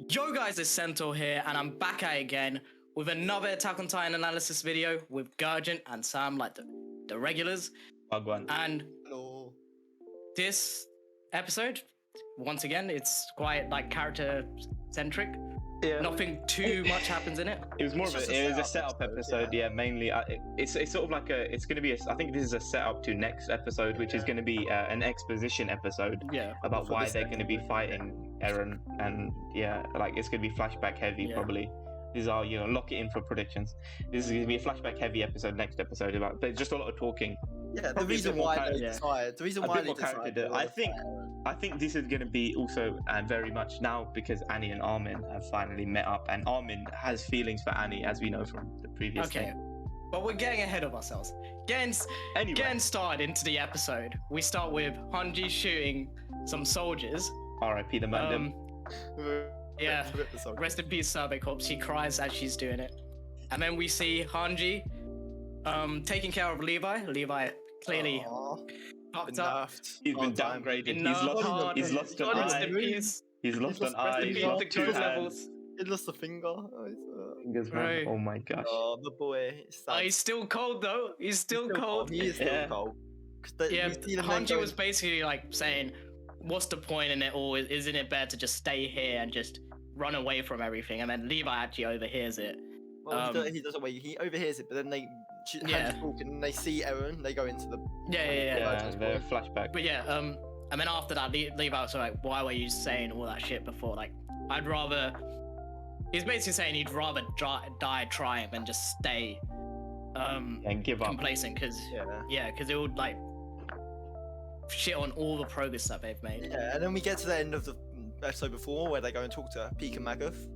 Yo guys, it's Centaur here, and I'm back at it again with another Attack on Titan analysis video with Gurgent and Sam, like the regulars. Bugwan. And Hello. this episode, once again, it's quite like character centric. Yeah. Nothing too much happens in it. It was more of It's a, just it was a setup episode, yeah. Mainly, it's sort of like it's going to be. I think this is a setup to next episode, which is going to be an exposition episode Yeah. about For why this they're going to be fighting Eren, and like it's going to be flashback heavy probably. These are, lock it in for predictions. This is going to be a flashback heavy episode. Next episode about there's just a lot of talking. Yeah, the Probably a reason bit more why character- they decided. The reason a why bit they more character decided. I think this is going to be also very much now because Annie and Armin have finally met up, and Armin has feelings for Annie, as we know from the previous Okay. thing. But we're getting ahead of ourselves. Getting started into the episode. We start with Hanji shooting some soldiers. R.I.P. the Mandem. Yeah. Rest in peace, Sabe Corpse. She cries as she's doing it. And then we see Hanji taking care of Levi. Levi clearly fucked up. He's been downgraded. He's lost an Rest eye. in peace. He's lost an Rest eye. in He's peace lost to two two hands. levels. He lost a finger. Fingers, man. Right. Oh my gosh. Oh, the boy. Oh, he's still cold though. He's still cold. He is still Yeah. cold. Yeah, Hanji was basically like saying, what's the point in it all? Isn't it better to just stay here and just run away from everything? And then Levi actually overhears it. Well, he doesn't wait. He overhears it, but then Hanji talking, and they see Eren. They go into the Yeah. The flashback. But yeah, and then after that, Levi was like, why were you saying all that shit before? Like, I'd rather... He's basically saying he'd rather die trying than just stay and give up. complacent, because it would like shit on all the progress that they've made. Yeah, and then we get to the end of the episode before where they go and talk to Pika Magath.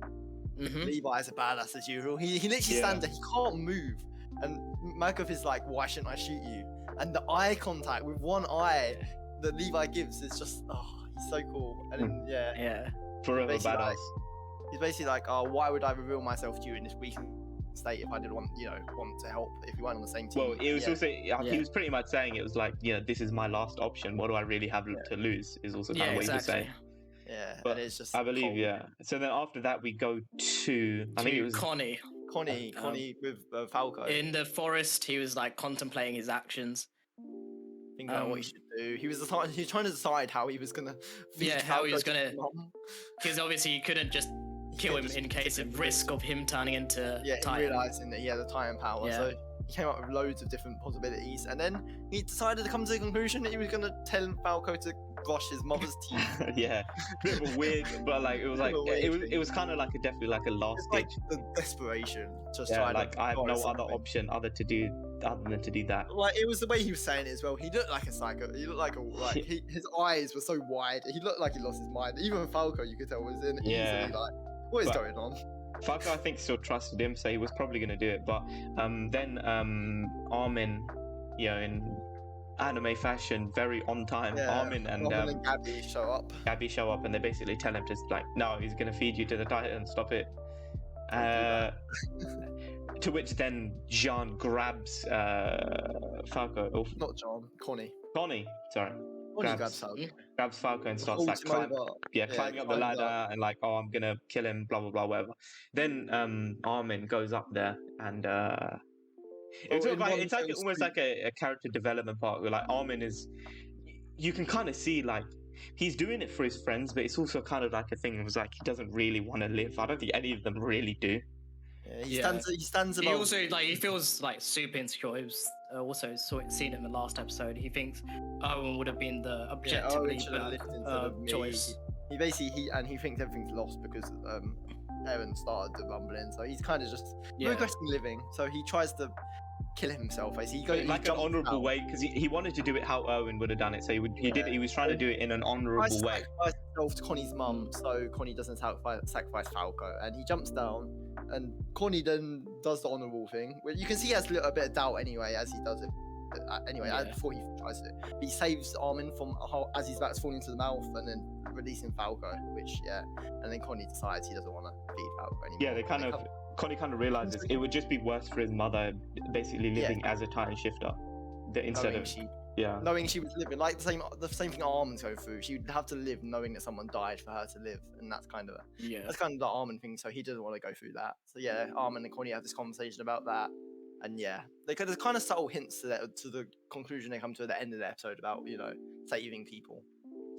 Levi's a badass as usual. He literally stands there, he can't move. And Magath is like, why shouldn't I shoot you? And the eye contact with one eye that Levi gives is just, he's so cool. And Forever basically badass. he's basically like, why would I reveal myself to you in this weak state if I didn't want to help, if we weren't on the same team? Well, it was also, he was pretty much saying it was like, this is my last option. What do I really have to lose? Is also kind of what he was saying. Yeah, but and it's just I believe, cold. So then after that, we go to I think it was Connie with Falco. in the forest. He was like contemplating his actions, thinking about what he should do. He was trying to decide how he was gonna how he was gonna, because obviously he couldn't just kill him in case of risk of him turning into Titan. Realizing that he had the Titan power, so he came up with loads of different possibilities, and then he decided to come to the conclusion that he was gonna tell Falco to brush his mother's teeth. bit of a weird, but like it was like it was kind of like definitely like a last ditch. Like the desperation, just like I have no other option other than to do that. Like it was the way he was saying it as well. He looked like a psycho. He looked like his eyes were so wide. He looked like he lost his mind. Even Falco, you could tell, was in easily like, what is going on? Falco, I think, still trusted him, so he was probably going to do it. But then Armin, in anime fashion, very on time. Armin and Gabby show up. And they basically tell him just like, no, he's going to feed you to the Titan. Stop it. To which then Jean grabs Falco. Not John. Connie. Sorry. Grabs Falco and starts like climbing up the ladder and like, I'm gonna kill him, blah blah blah, whatever. Then Armin goes up there and it's almost like a character development part where like Armin is, you can kind of see like he's doing it for his friends, but it's also kind of like a thing. It was like he doesn't really want to live. I don't think any of them really do. He stands above. He also he feels like super insecure. He was also seen in the last episode. He thinks Owen would have been the objectively better choice. He thinks everything's lost because Eren started the rumbling. So he's kind of just regretting living. So he tries to kill himself. He an honourable way, because he wanted to do it how Owen would have done it. So he was trying to do it in an honourable way. He himself to Connie's mum, so Connie doesn't sacrifice Falco, and he jumps down. And Connie then does the honourable thing, where you can see he has a little bit of doubt anyway as he does it. Before he tries it, but he saves Armin from as he's about to fall into the mouth, and then releasing Falco, and then Connie decides he doesn't want to feed Falco anymore. Connie kind of realizes it would just be worse for his mother, basically living as a Titan shifter, instead of Yeah. Knowing she was living, like the same thing Armin's go through. She would have to live knowing that someone died for her to live, and that's kind of the Armin thing. So he doesn't want to go through that. So yeah, Armin and Connie have this conversation about that, and yeah, there's kind of subtle hints to the conclusion they come to at the end of the episode about saving people.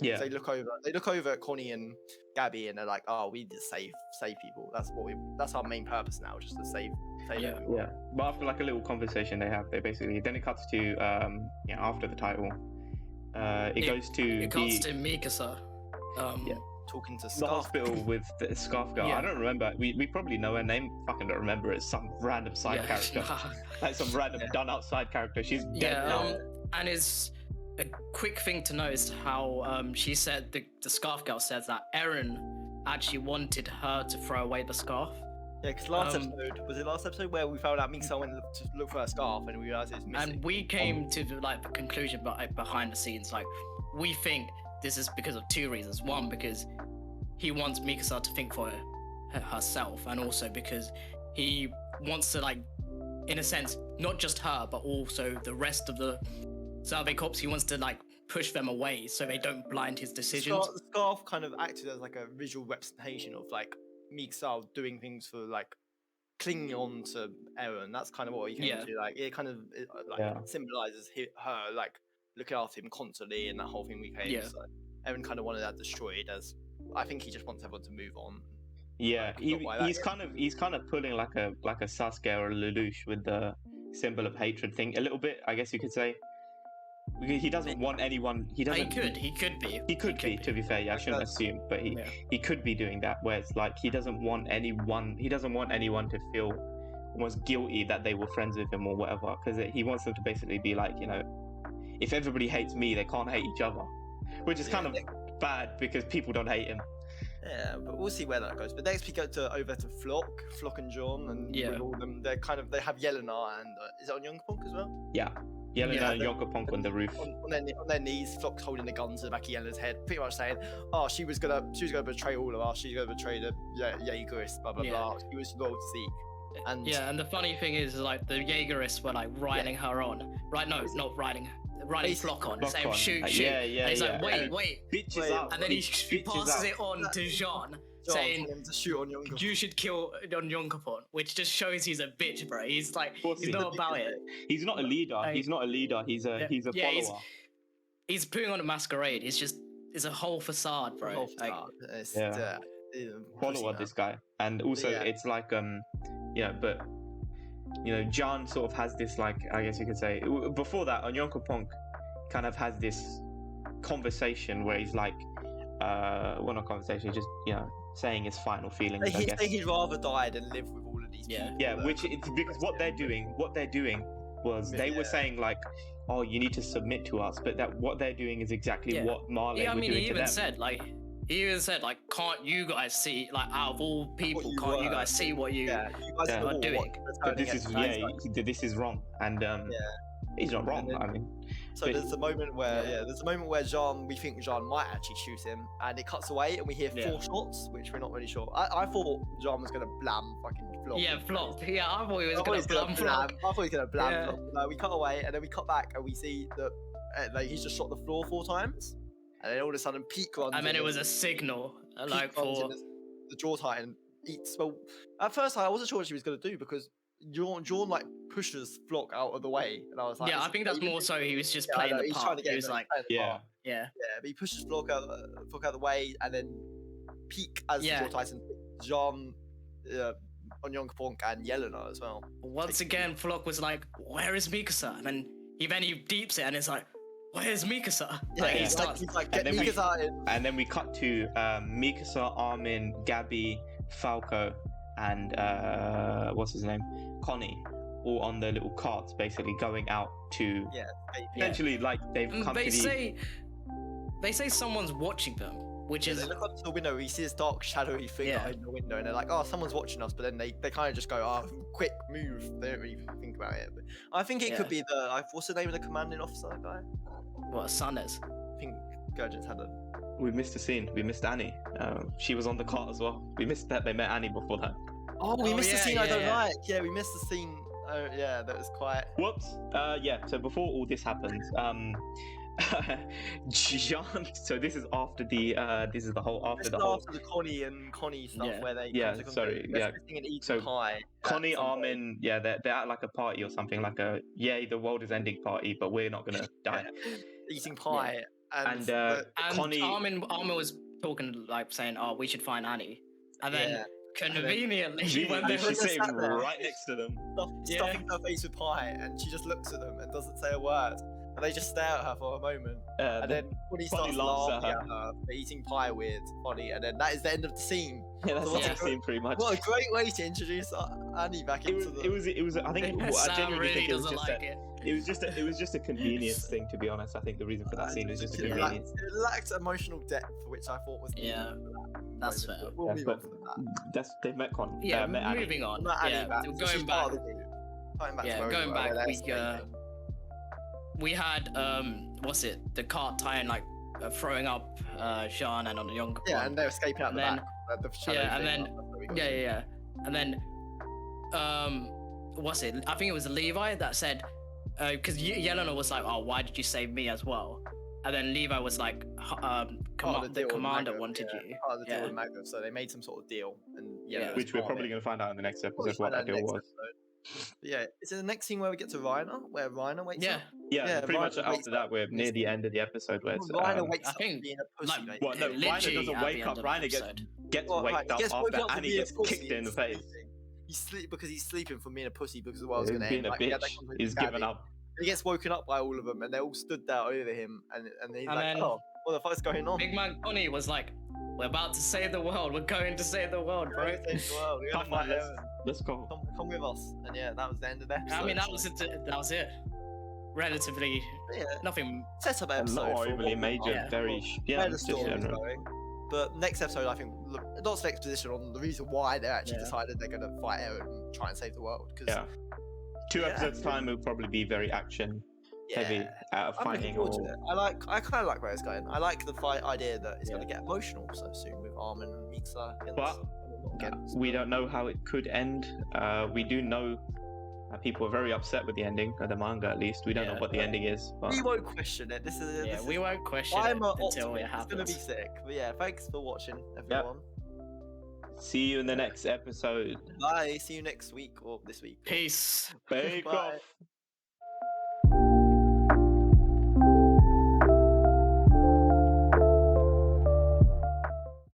Yeah. So they look over at Connie and Gabby, and they're like, "Oh, we need to save people. That's our main purpose now, just to save everyone." Yeah. But after like a little conversation they have, then it cuts to after the title, it goes to Mikasa. Talking to the Scarf. hospital with the Scarf Girl. I don't remember. We probably know her name. Fucking don't remember. It's some random side character, like some random done out side character. She's dead now. And it's a quick thing to note is how she said the Scarf Girl says that Eren actually wanted her to throw away the scarf. Yeah, because last episode where we found out Mikasa went to look for her scarf and we realized it's missing. And we came to the conclusion, but behind the scenes, we think this is because of two reasons. One, because he wants Mikasa to think for herself, and also because he wants to in a sense, not just her, but also the rest of the Survey Corps. He wants to push them away so they don't blind his decisions. The scarf kind of acted as a visual representation of Mikasa doing things for clinging on to Eren. That's kind of what he came to. It kind of symbolizes her looking after him constantly, and that whole thing we came. So Eren kind of wanted that destroyed, as I think he just wants everyone to move on. Yeah, he's kind of pulling like a Sasuke or a Lelouch with the symbol of hatred thing a little bit, I guess you could say. He doesn't want anyone. He doesn't. He could be. To be fair, I shouldn't assume, but he could be doing that. Where it's he doesn't want anyone. He doesn't want anyone to feel almost guilty that they were friends with him or whatever, because he wants them to basically be if everybody hates me, they can't hate each other, which is kind of bad because people don't hate him. Yeah, but we'll see where that goes. But next we go over to Flock and John, and with all them, they have Yelena and is it on Youngpunk as well? Yeah. Yelena and Yonkapunk on the roof. On their knees, Flock's holding the gun to the back of Yelena's head, pretty much saying, "Oh, she was gonna betray all of us. She's gonna betray the Jaegerists, blah blah blah. She was loyal to Zeke." And and the funny thing is, the Jaegerists were riding her on. Right? No, not riding Flock on, saying shoot. Yeah. And he's wait. Bitches up. And then he passes it on to Jean, saying to shoot on Yonkapunk. You should kill on Yonkapunk, which just shows he's a bitch, bro. He's he's not about it. He's not a leader. He's not a leader. He's a follower. He's putting on a masquerade. It's a whole facade, bro. Follower this guy, and also it's but John sort of has this I guess you could say before that on Yonkapunk kind of has this conversation where he's not conversation, just saying his final feelings. I guess he'd rather die than live with all of these people. Yeah, which it's because what they're doing was they were saying oh, you need to submit to us, but that what they're doing is exactly what Marley were doing to them. He even said can't you guys see out of all people, can't you guys see what you are doing? But this is wrong, and he's not wrong. I mean, so there's a moment where Jean, we think Jean might actually shoot him, and it cuts away, and we hear 4 shots, which we're not really sure. I thought Jean was gonna blam fucking Flop. Yeah, Flop. Yeah, I thought he was gonna blam Flop. I thought he was gonna blam Flop. No, we cut away, and then we cut back, and we see that he's just shot the floor 4 times. And then all of a sudden, Peak runs. And then it was a signal, for the Jaw Titan eats. Well, at first I wasn't sure what she was going to do because John pushes Flock out of the way, and I was like, I think that's more so he was just playing the part. He was but he pushes Flock out of the way, and then Peak as the Jaw Titan, John, on Yonkapunk and Yelena as well. Once again, Flock was like, "Where is Mikasa?" And then he deeps it, and it's like, "Where's Mikasa?" He's like, "Get Mikasa in." And then we cut to Mikasa, Armin, Gabby, Falco, and what's his name, Connie, all on their little carts, basically going out to essentially they've come to They say someone's watching them, which is. They look up to the window. We see this dark, shadowy thing behind the window, and they're like, "Oh, someone's watching us." But then they kind of just go, "Oh, quick move." They don't really think about it. But I think it could be what's the name of the commanding officer guy? What, Sanes? I think Gurgent's had a... We missed a scene. We missed Annie. She was on the cart as well. We missed that they met Annie before that. Oh, we missed the scene I don't like. Yeah, we missed the scene Yeah, that was quite. Whoops. Yeah. So before all this happens, Jean. So this is after the this is the whole after This the is whole. after the Connie stuff where they Yeah, come to sorry, conclusion. yeah. They're sitting and eating So, pie. at Connie, some point. Armin, yeah, they're at like a party or something, like a yay, the world is ending party, but we're not gonna die. Eating pie, And the- Connie, Armin was talking like saying, "Oh, we should find Annie," and then conveniently when they she's were sitting sat there. right next to them. stuffing her face with pie, and she just looks at them and doesn't say a word. And they just stare at her for a moment, and then Connie starts laughs laughing at her for eating pie with Connie, and then that is the end of the scene. Yeah, that's So what what I've seen pretty much. What a great way to introduce Annie back into the. It was. I think I Sam genuinely really think it was doesn't just like a, it. it was just a convenience thing, to be honest. I think the reason for that scene was just a It convenience. lacked emotional depth, which I thought was. Yeah, that's fair. We'll Yeah, move but on from that. That's they've met Con. Yeah, met Annie. moving on. Not Annie Yeah, back. So she's going part back. of the group. Going back. Yeah, to where going we were, back. where they're We had what's it? The cart tying like throwing up Jean and on the young. Yeah, and they're escaping out the then- back. The shadow yeah, and thing, then- that's where we got Yeah, to. yeah, yeah. And then what's it? I think it was Levi that said, because Yelena was like, "Oh, why did you save me as well?" And then Levi was like, Part of the deal with commander Magna, wanted yeah, you. Part of the deal Yeah. with Magna, so they made some sort of deal, and Yeah. Which we're probably going to find out in the next episode Probably what find that out deal next was. episode. Yeah, is it the next scene where we get to Rhina, where Rhina wakes Yeah. up? Yeah, Yeah, pretty much Rhino wakes after that, we're near the end of the episode where it's. Rhina wakes I up think, being a pussy. like, mate. Well, no, literally Rhino doesn't at wake the up. end of the Rhino episode. gets Well, waked right, up he gets woken after up for Annie being a gets pussy kicked in the and face. sleeping. Because he's sleeping from being a pussy because the world's He's gonna being end. a Like, he had that bitch. conversation He's with given Gabby. up. He gets woken up by all of them, and they're all stood there over him, and he's And like, then- "Oh, what the fuck's going on?" Big Man Connie was like, "We're about to save the world. We're going to save the world, bro." Save the world. We're gonna Come on, fight Aaron. let's go. Come with us. And yeah, that was the end of the episode. I mean, that was it. That was it. Relatively Yeah, nothing. set up And episode. not for overly what we major, are. very Where the just story is general. going. But next episode, I think lots of exposition on the reason why they actually Yeah. decided they're going to fight Aaron and try and save the world. Cause, Yeah. Two Yeah. episodes time will probably be very action heavy yeah, out of I'm looking fighting forward or to it. I kind of like where it's going. I like the fight idea that it's going to get emotional so soon with Armin and Miksa. But, we don't know how it could end. We do know people are very upset with the ending of the manga. At least we don't know Yeah. what the ending is. But We won't question it. This is. Yeah, this we is, won't question it I'm an until optimist. it It's going to happens. be sick. But yeah, thanks for watching, everyone. see you in the next episode. Bye. See you next week or this week. Peace. Bake Bye. off.